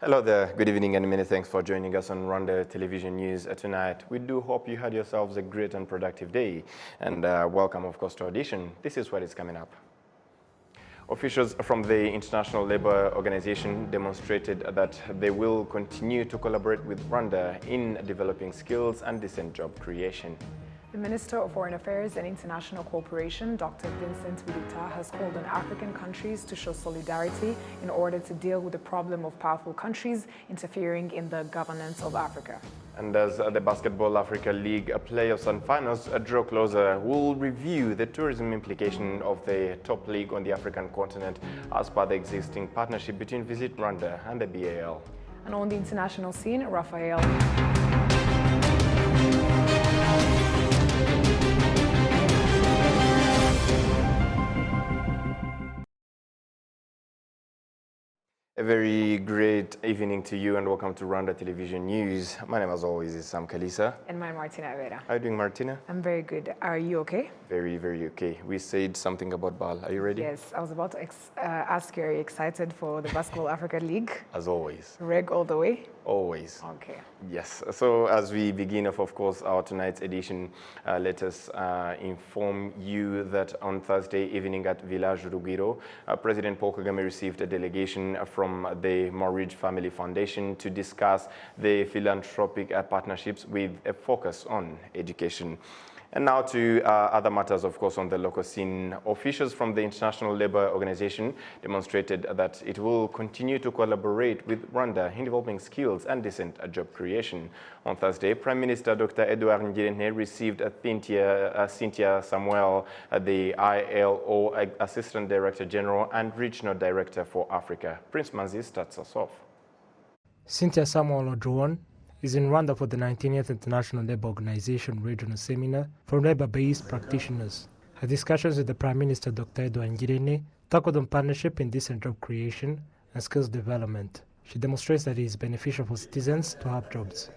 Hello there, good evening and many thanks for joining us on Rwanda Television News tonight. We do hope you had yourselves a great and productive day, and welcome of course to our audition. This is what is coming up. Officials from the International Labour Organization demonstrated that they will continue to collaborate with Rwanda in developing skills and decent job creation. The Minister of Foreign Affairs and International Cooperation, Dr. Vincent Biruta, has called on African countries to show solidarity in order to deal with the problem of powerful countries interfering in the governance of Africa. And as the Basketball Africa League playoffs and finals draw closer, we'll review the tourism implication of the top league on the African continent as per the existing partnership between Visit Rwanda and the BAL. And on the international scene, Raphael. A very great evening to you and welcome to Rwanda Television News. My name as always is Sam Kalisa. And my Martina Vera. How are you doing, Martina? I'm very good. Are you okay? Very, very okay. We said something about BAL. Are you ready? Yes, I was about to ask you, are you excited for the Basketball Africa League? As always. Reg all the way? Always. Okay. Yes. So as we begin of course, our tonight's edition, let us inform you that on Thursday evening at Village Rugwiro, President Paul Kagame received a delegation from the Morridge Family Foundation to discuss the philanthropic partnerships with a focus on education. And now to other matters, of course, on the local scene. Officials from the International Labour Organization demonstrated that it will continue to collaborate with Rwanda in developing skills and decent job creation. On Thursday, Prime Minister Dr. Edouard Ngirente received Cynthia Samuel, the ILO Assistant Director General and Regional Director for Africa. Prince Manzi starts us off. Cynthia Samuel Odruon is in Rwanda for the 19th International Labour Organization Regional Seminar for labour-based practitioners. Her discussions with the Prime Minister Dr. Edouard Ngirente tackled on partnership in decent job creation and skills development. She demonstrates that it is beneficial for citizens to have jobs.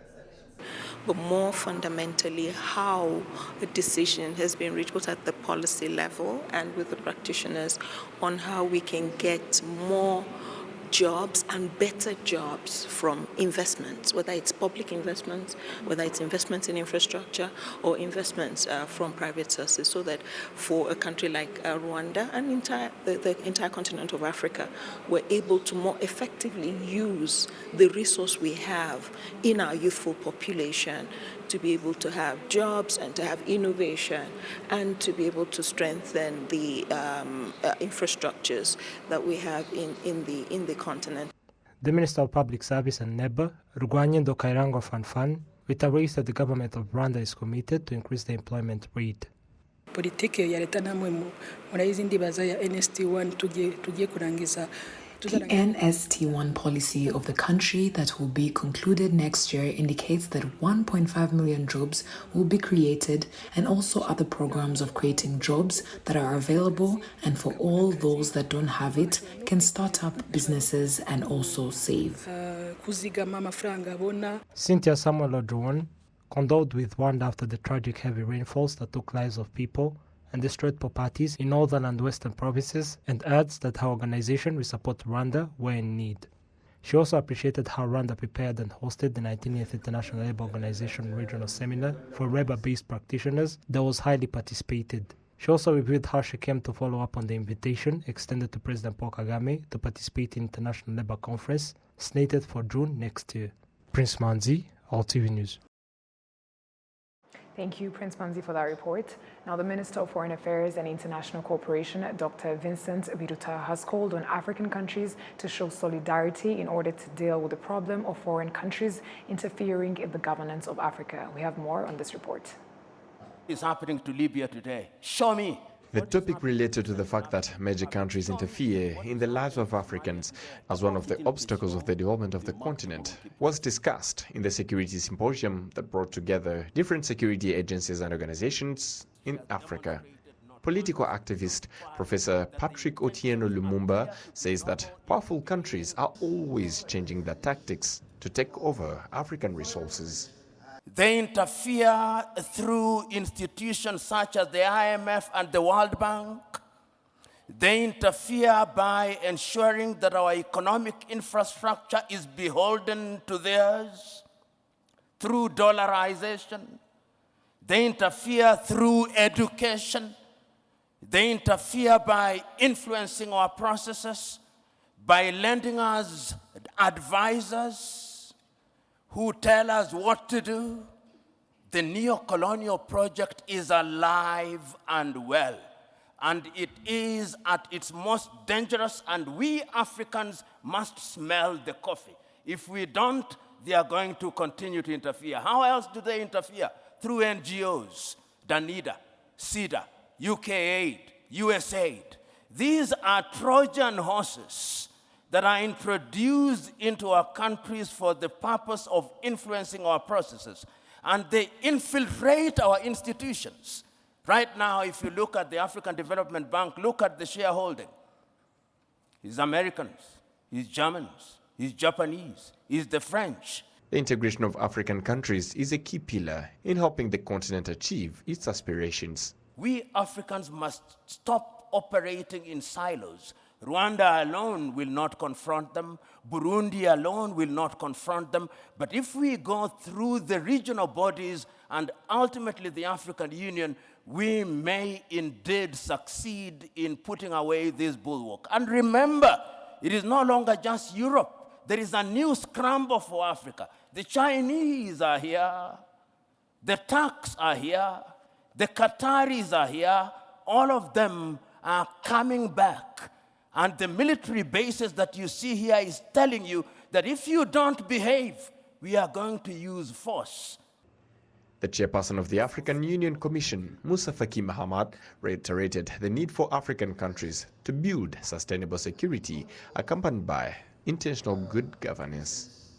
But more fundamentally, how a decision has been reached both at the policy level and with the practitioners on how we can get more jobs and better jobs from investments, whether it's public investments, whether it's investments in infrastructure or investments from private sources, so that for a country like Rwanda and the entire continent of Africa, we're able to more effectively use the resource we have in our youthful population to be able to have jobs and to have innovation and to be able to strengthen the infrastructures that we have in the continent. The Minister of Public Service and Labour, Rugwanyendo Kairango Fanfan, reiterates that the government of Rwanda is committed to increase the employment rate. Politike ya leta namwe murayizi ndibaza ya NST1 tugiye kurangiza. The NST1 policy of the country that will be concluded next year indicates that 1.5 million jobs will be created, and also other programs of creating jobs that are available, and for all those that don't have it can start up businesses and also save. Cynthia Samuel Odruon condoled with Rwanda after the tragic heavy rainfalls that took lives of people and destroyed properties in northern and western provinces, and adds that her organization will support Rwanda where in need. She also appreciated how Rwanda prepared and hosted the 19th International Labour Organization Regional Seminar for labour-based practitioners that was highly participated. She also reviewed how she came to follow up on the invitation extended to President Paul Kagame to participate in International Labour Conference slated for June next year. Prince Manzi, RwandaTV News. Thank you, Prince Manzi, for that report. Now, the Minister of Foreign Affairs and International Cooperation, Dr. Vincent Biruta, has called on African countries to show solidarity in order to deal with the problem of foreign countries interfering in the governance of Africa. We have more on this report. Is happening to Libya today? Show me. The topic related to the fact that major countries interfere in the lives of Africans as one of the obstacles of the development of the continent was discussed in the Security Symposium that brought together different security agencies and organizations in Africa. Political activist Professor Patrick Otieno Lumumba says that powerful countries are always changing their tactics to take over African resources. They interfere through institutions such as the IMF and the World Bank. They interfere by ensuring that our economic infrastructure is beholden to theirs through dollarization. They interfere through education. They interfere by influencing our processes, by lending us advisors who tell us what to do. The neo-colonial project is alive and well, and it is at its most dangerous, and we Africans must smell the coffee. If we don't, they are going to continue to interfere. How else do they interfere? Through NGOs, Danida, CEDA, UK Aid, USAID. These are Trojan horses that are introduced into our countries for the purpose of influencing our processes. And they infiltrate our institutions. Right now, if you look at the African Development Bank, look at the shareholding. It's Americans, it's Germans, it's Japanese, it's the French. The integration of African countries is a key pillar in helping the continent achieve its aspirations. We Africans must stop operating in silos. Rwanda alone will not confront them. Burundi alone will not confront them. But if we go through the regional bodies and ultimately the African Union, we may indeed succeed in putting away this bulwark. And remember, it is no longer just Europe. There is a new scramble for Africa. The Chinese are here. The Turks are here. The Qataris are here. All of them are coming back. And the military bases that you see here is telling you that if you don't behave, we are going to use force. The chairperson of the African Union Commission, Musa Faki Mahamat, reiterated the need for African countries to build sustainable security accompanied by intentional good governance.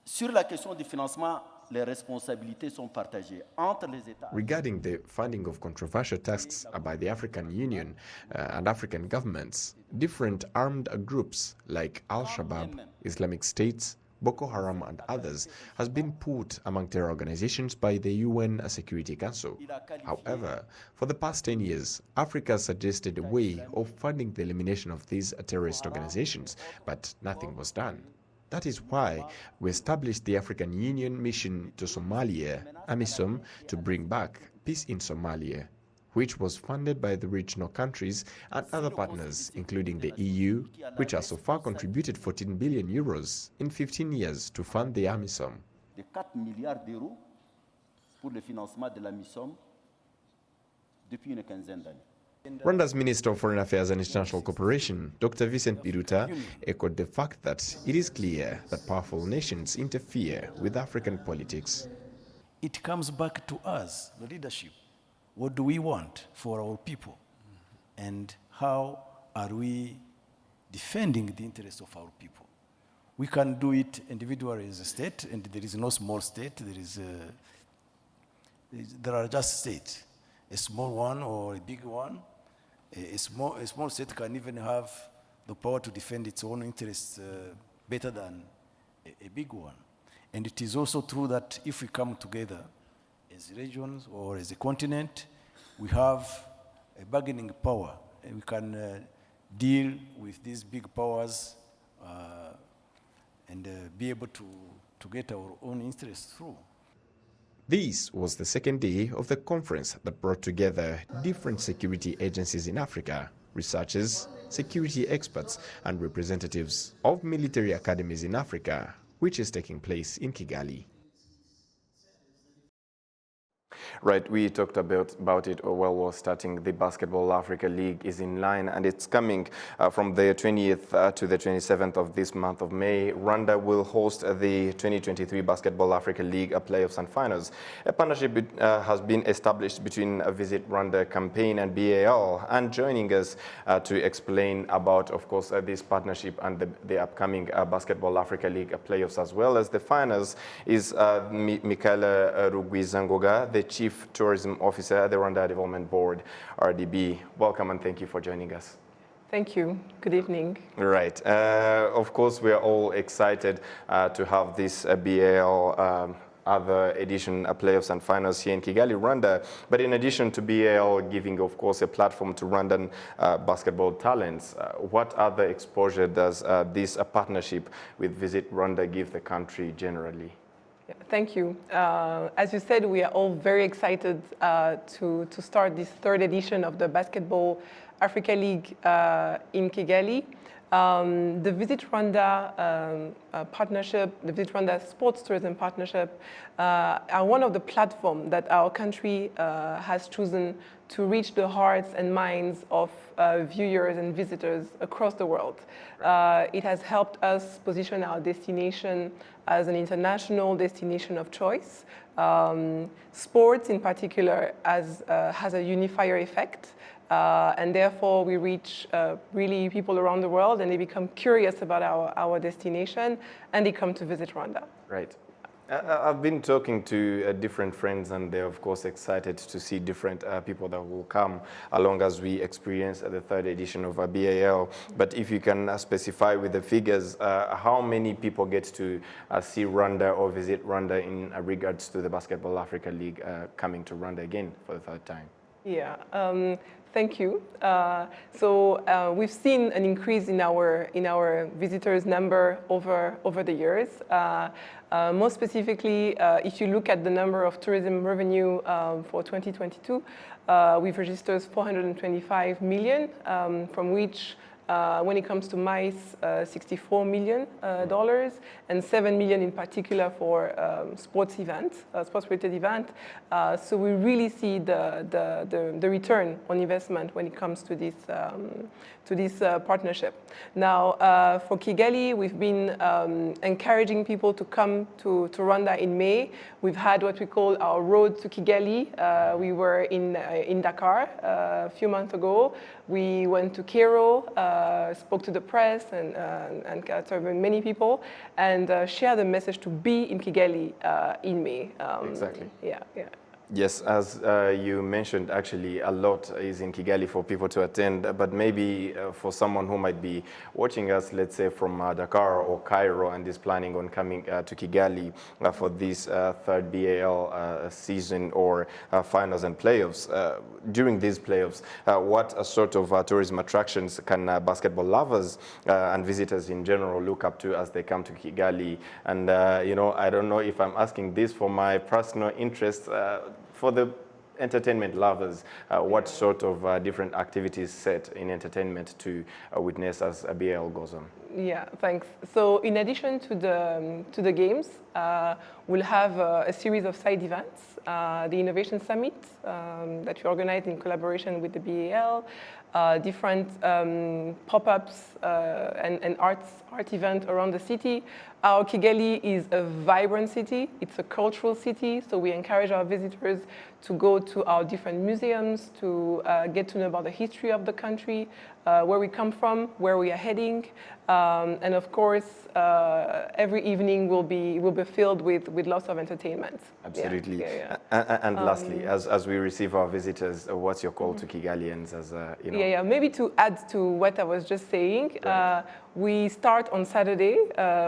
Sur la question du financement, les responsabilités sont partagées entre les États. Regarding the funding of controversial tasks by the African Union and African governments, different armed groups like Al-Shabaab, Islamic States, Boko Haram and others has been put among terror organizations by the UN Security Council. However, for the past 10 years, Africa suggested a way of funding the elimination of these terrorist organizations, but nothing was done. That is why we established the African Union Mission to Somalia, AMISOM, to bring back peace in Somalia, which was funded by the regional countries and other partners, including the EU, which has so far contributed 14 billion euros in 15 years to fund the AMISOM. De 4 milliards d'euros pour le financement de la MISOM depuis une quinzaine d'années. Rwanda's Minister of Foreign Affairs and International Cooperation, Dr. Vincent Biruta, echoed the fact that it is clear that powerful nations interfere with African politics. It comes back to us, the leadership. What do we want for our people? And how are we defending the interests of our people? We can do it individually as a state, and there is no small state. There are just states, a small one or a big one. A small state can even have the power to defend its own interests better than a big one. And it is also true that if we come together as regions or as a continent, we have a bargaining power, and we can deal with these big powers and be able to get our own interests through. This was the second day of the conference that brought together different security agencies in Africa, researchers, security experts, and representatives of military academies in Africa, which is taking place in Kigali. Right, we talked about it while we were starting. The Basketball Africa League is in line, and it's coming from the 20th to the 27th of this month of May. Rwanda will host the 2023 Basketball Africa League playoffs and finals. A partnership has been established between Visit Rwanda campaign and BAL, and joining us to explain about, of course, this partnership and the upcoming Basketball Africa League playoffs as well as the finals is Michaela Rugwizangoga, the Chief Tourism Officer at the Rwanda Development Board, RDB. Welcome and thank you for joining us. Thank you. Good evening. Right. Of course, we are all excited to have this BAL other edition playoffs and finals here in Kigali, Rwanda. But in addition to BAL giving, of course, a platform to Rwandan basketball talents, what other exposure does this partnership with Visit Rwanda give the country generally? Yeah, thank you. As you said, we are all very excited to start this third edition of the Basketball Africa League in Kigali. The Visit Rwanda partnership, the Visit Rwanda Sports Tourism Partnership are one of the platforms that our country has chosen to reach the hearts and minds of viewers and visitors across the world. It has helped us position our destination as an international destination of choice. Sports in particular has a unifier effect. And therefore, we reach really people around the world, and they become curious about our destination, and they come to visit Rwanda. Right. I've been talking to different friends, and they're, of course, excited to see different people that will come along as we experience the third edition of BAL. But if you can specify with the figures, how many people get to see Rwanda or visit Rwanda in regards to the Basketball Africa League coming to Rwanda again for the third time? Yeah. Thank you. We've seen an increase in our visitors' number over the years. More specifically, if you look at the number of tourism revenue for 2022, we've registered 425 million, from which when it comes to MICE, $64 million, and $7 million in particular for sports events, sports-related event. So we really see the return on investment when it comes to this partnership. Now, for Kigali, we've been encouraging people to come to Rwanda in May. We've had what we call our Road to Kigali. We were in Dakar a few months ago. We went to Cairo, spoke to the press and many people, and shared the message to be in Kigali in May. Exactly. Yeah. Yes, as you mentioned, actually, a lot is in Kigali for people to attend, but maybe for someone who might be watching us, let's say from Dakar or Cairo, and is planning on coming to Kigali for this third BAL season or finals and playoffs. During these playoffs, what sort of tourism attractions can basketball lovers and visitors in general look up to as they come to Kigali? And, I don't know if I'm asking this for my personal interest, for the entertainment lovers, what sort of different activities set in entertainment to witness as BAL goes on? Yeah, thanks. So in addition to the games, we'll have a series of side events. The Innovation Summit that we organize in collaboration with the BAL, different pop-ups and art events around the city. Our Kigali is a vibrant city. It's a cultural city, so we encourage our visitors to go to our different museums, to get to know about the history of the country, where we come from, where we are heading, and of course, every evening will be filled with lots of entertainment. Absolutely. Yeah. And lastly, as we receive our visitors, what's your call to Kigalians? Yeah. Maybe to add to what I was just saying, right. We start on Saturday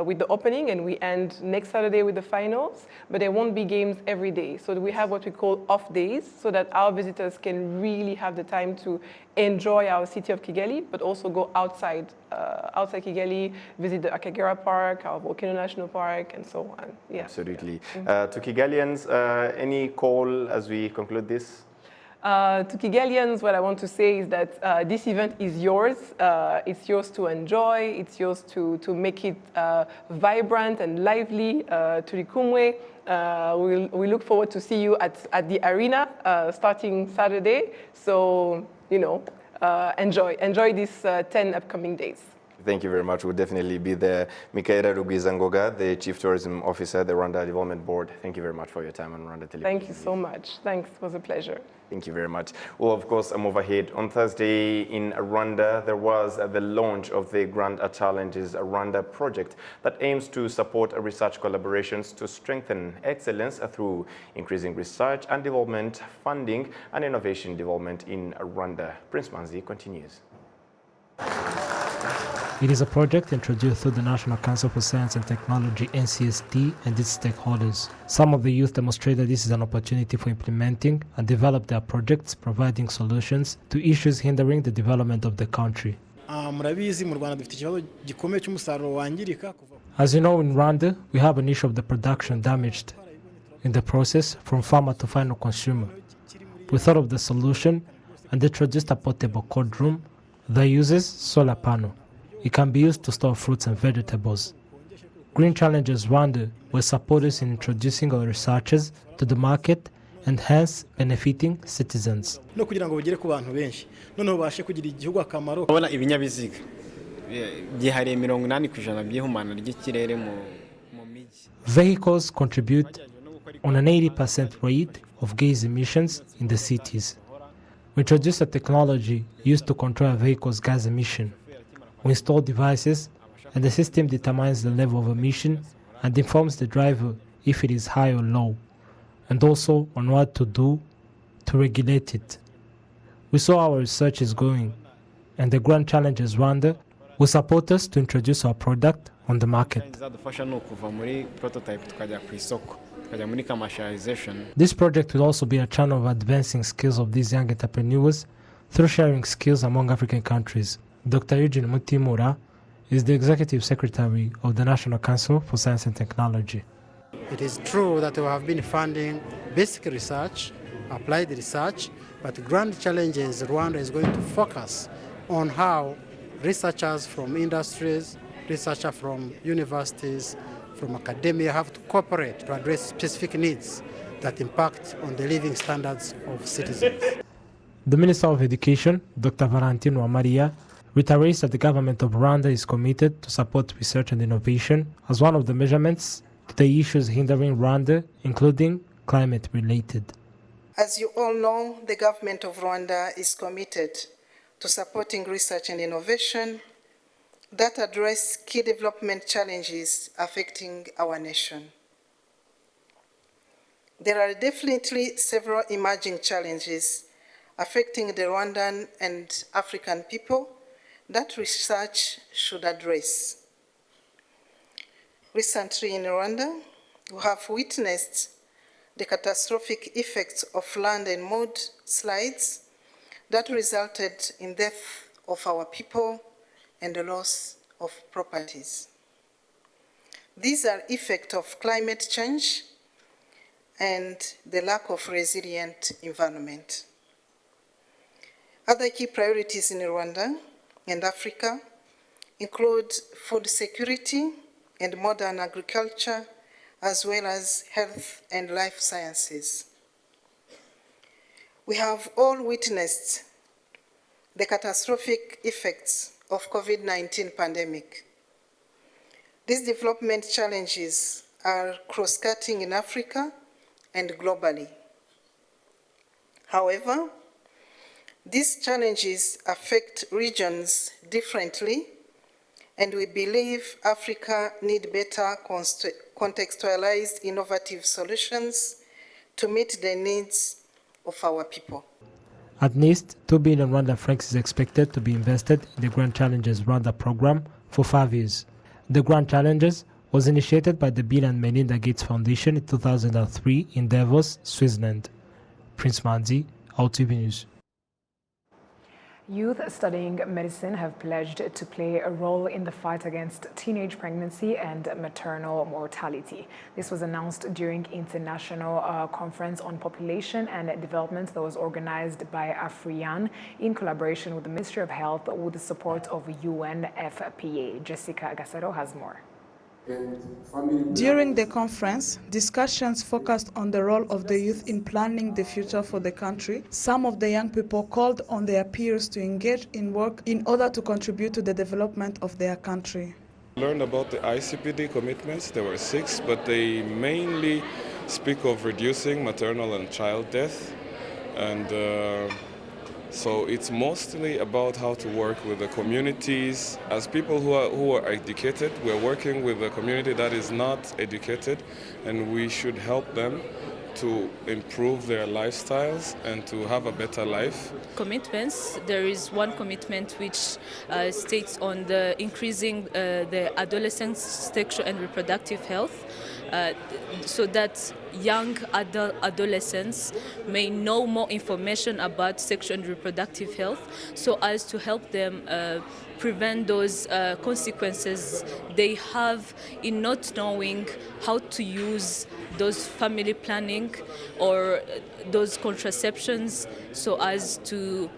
with the opening, and we end next Saturday with the finals. But there won't be games every day, so we have what we call off days, so that our visitors can really have the time to enjoy our city of Kigali, but also go outside Kigali, visit the Akagera Park, our Volcano National Park, and so on. Yeah. Absolutely. To Kigalians, any call as we conclude this? To Kigalians, what I want to say is that this event is yours. It's yours to enjoy. It's yours to make it vibrant and lively. Turikumwe. We look forward to see you at the arena starting Saturday. So, enjoy these 10 upcoming days. Thank you very much. We'll definitely be there. Mikaela Rugwizangoga, the Chief Tourism Officer, the Rwanda Development Board. Thank you very much for your time on Rwanda Television. Thank you so much. Thanks. It was a pleasure. Thank you very much. Well, of course, move ahead. On Thursday in Rwanda, there was the launch of the Grand Challenges Rwanda project that aims to support research collaborations to strengthen excellence through increasing research and development funding and innovation development in Rwanda. Prince Manzi continues. It is a project introduced through the National Council for Science and Technology, NCST, and its stakeholders. Some of the youth demonstrated this is an opportunity for implementing and develop their projects, providing solutions to issues hindering the development of the country. As you know, in Rwanda, we have an issue of the production damaged in the process from farmer to final consumer. We thought of the solution and introduced a portable cold room that uses solar panel. It can be used to store fruits and vegetables. Green Challenges Rwanda were supporters in introducing our researchers to the market and hence benefiting citizens. Vehicles contribute on an 80% rate of gas emissions in the cities. We introduced a technology used to control a vehicle's gas emission. We install devices and the system determines the level of emission and informs the driver if it is high or low, and also on what to do to regulate it. We saw our research is going, and the Grand Challenges Rwanda will support us to introduce our product on the market. This project will also be a channel of advancing skills of these young entrepreneurs through sharing skills among African countries. Dr. Eugene Mutimura is the Executive Secretary of the National Council for Science and Technology. It is true that we have been funding basic research, applied research, but Grand Challenges Rwanda is going to focus on how researchers from industries, researchers from universities, from academia have to cooperate to address specific needs that impact on the living standards of citizens. The Minister of Education, Dr. Valentino Amaria, reiterates that the government of Rwanda is committed to support research and innovation as one of the measurements to the issues hindering Rwanda, including climate-related. As you all know, the government of Rwanda is committed to supporting research and innovation that address key development challenges affecting our nation. There are definitely several emerging challenges affecting the Rwandan and African people that research should address. Recently in Rwanda, we have witnessed the catastrophic effects of land and mudslides that resulted in death of our people and the loss of properties. These are effects of climate change and the lack of resilient environment. Other key priorities in Rwanda and Africa include food security and modern agriculture, as well as health and life sciences. We have all witnessed the catastrophic effects of COVID-19 pandemic. These development challenges are cross-cutting in Africa and globally. However, these challenges affect regions differently, and we believe Africa needs better contextualized innovative solutions to meet the needs of our people. At least 2 billion Rwanda francs is expected to be invested in the Grand Challenges Rwanda program for 5 years. The Grand Challenges was initiated by the Bill and Melinda Gates Foundation in 2003 in Davos, Switzerland. Prince Manzi, RwandaTV News. Youth studying medicine have pledged to play a role in the fight against teenage pregnancy and maternal mortality. This was announced during International Conference on Population and Development that was organized by AFRIAN in collaboration with the Ministry of Health with the support of UNFPA. Jessica Gasero has more. During the conference, discussions focused on the role of the youth in planning the future for the country. Some of the young people called on their peers to engage in work in order to contribute to the development of their country. Learned about the ICPD commitments. There were 6, but they mainly speak of reducing maternal and child death. And so it's mostly about how to work with the communities. As people who are educated, we're working with a community that is not educated, and we should help them to improve their lifestyles and to have a better life. Commitments. There is one commitment which states on the increasing the adolescents' sexual and reproductive health, so that young adolescents may know more information about sexual and reproductive health, so as to help them prevent those consequences they have in not knowing how to use those family planning or those contraceptions, so as to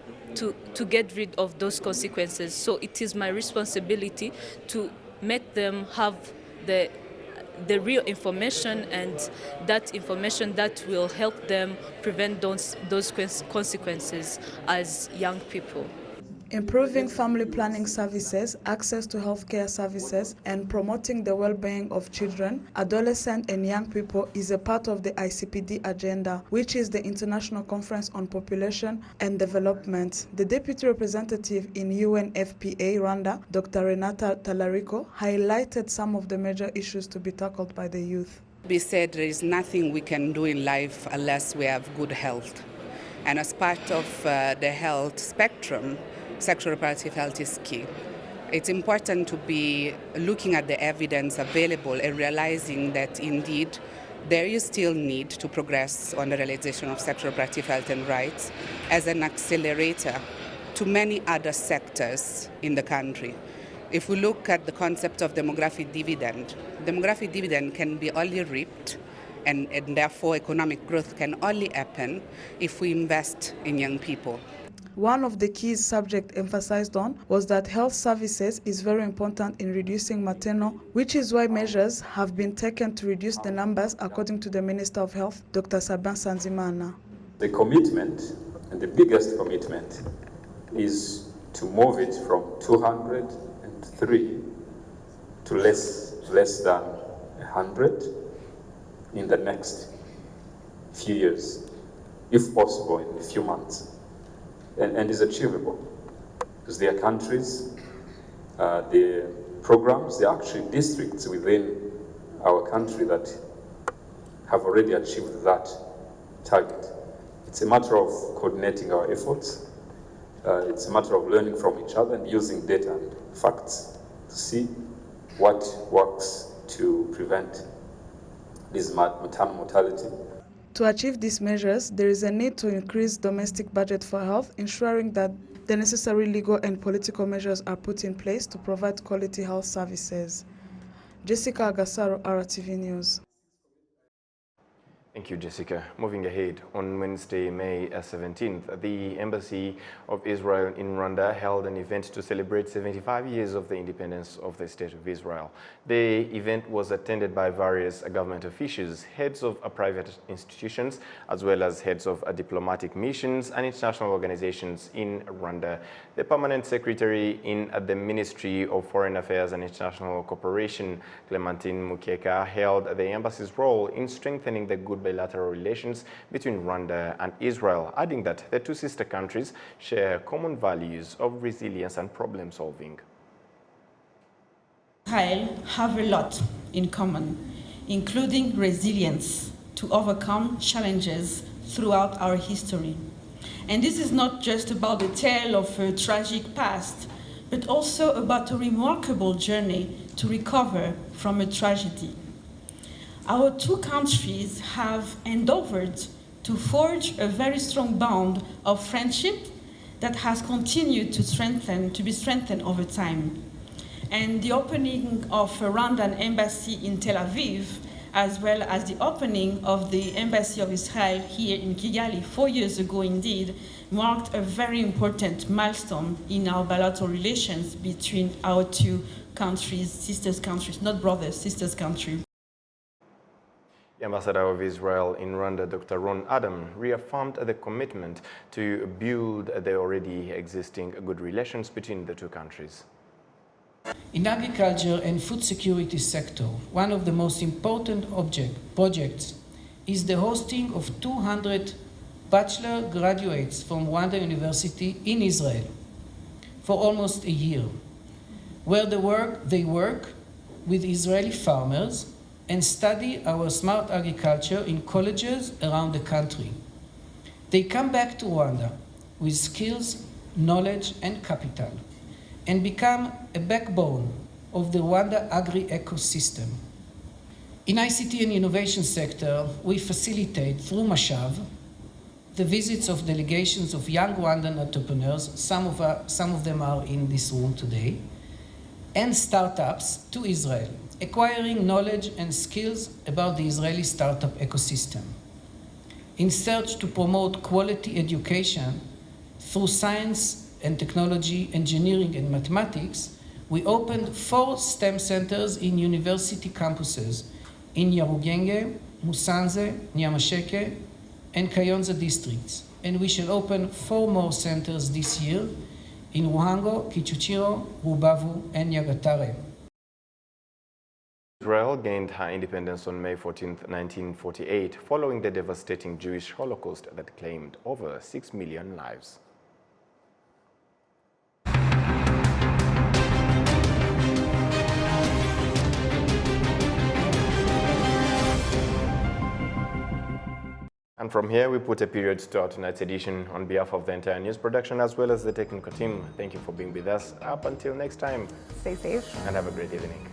get rid of those consequences. So it is my responsibility to make them have the real information, and that information that will help them prevent those consequences as young people. Improving family planning services, access to healthcare services, and promoting the well-being of children, adolescents, and young people is a part of the ICPD agenda, which is the International Conference on Population and Development. The Deputy Representative in UNFPA Rwanda, Dr. Renata Talarico, highlighted some of the major issues to be tackled by the youth. We said there is nothing we can do in life unless we have good health. And as part of the health spectrum, sexual reproductive health is key. It's important to be looking at the evidence available and realizing that indeed there is still need to progress on the realization of sexual reproductive health and rights as an accelerator to many other sectors in the country. If we look at the concept of demographic dividend can be only reaped and therefore economic growth can only happen if we invest in young people. One of the key subjects emphasized on was that health services is very important in reducing maternal, which is why measures have been taken to reduce the numbers, according to the Minister of Health, Dr. Sabin Sanzimana. The commitment, and the biggest commitment, is to move it from 203 to less than 100 in the next few years, if possible in a few months. And is achievable, because there are countries, the programs, there are actually districts within our country that have already achieved that target. It's a matter of coordinating our efforts. It's a matter of learning from each other and using data and facts to see what works to prevent this maternal mortality. To achieve these measures, there is a need to increase domestic budget for health, ensuring that the necessary legal and political measures are put in place to provide quality health services. Jessica Agasaro, RwandaTV News. Thank you, Jessica. Moving ahead, on Wednesday, May 17th, the Embassy of Israel in Rwanda held an event to celebrate 75 years of the independence of the State of Israel. The event was attended by various government officials, heads of private institutions, as well as heads of diplomatic missions and international organizations in Rwanda. The Permanent Secretary in the Ministry of Foreign Affairs and International Cooperation, Clementine Mukeka, hailed the embassy's role in strengthening the good bilateral relations between Rwanda and Israel, adding that the two sister countries share common values of resilience and problem solving. Israel have a lot in common, including resilience to overcome challenges throughout our history. And this is not just about the tale of a tragic past, but also about a remarkable journey to recover from a tragedy. Our two countries have endeavored to forge a very strong bond of friendship that has continued to be strengthened over time. And the opening of a Rwandan embassy in Tel Aviv, as well as the opening of the Embassy of Israel here in Kigali 4 years ago indeed, marked a very important milestone in our bilateral relations between our two countries, sisters countries, not brothers, sisters countries. The Ambassador of Israel in Rwanda, Dr. Ron Adam, reaffirmed the commitment to build the already existing good relations between the two countries. In agriculture and food security sector, one of the most important projects is the hosting of 200 bachelor graduates from Rwanda University in Israel for almost a year, where they work with Israeli farmers and study our smart agriculture in colleges around the country. They come back to Rwanda with skills, knowledge, and capital, and become a backbone of the Rwanda agri-ecosystem. In ICT and innovation sector, we facilitate through Mashav the visits of delegations of young Rwandan entrepreneurs, some of them are in this room today, and startups to Israel, acquiring knowledge and skills about the Israeli startup ecosystem. In search to promote quality education through science and technology, engineering and mathematics, we opened 4 STEM centers in university campuses in Nyarugenge, Musanze, Nyamasheke, and Kayonza districts. And we shall open 4 more centers this year in Ruhango, Kichuchiro, Rubavu, and Nyagatare. Israel gained her independence on May 14, 1948, following the devastating Jewish Holocaust that claimed over 6 million lives. And from here, we put a period to our tonight's edition. On behalf of the entire news production, as well as the technical team, thank you for being with us. Up until next time. Stay safe. And have a great evening.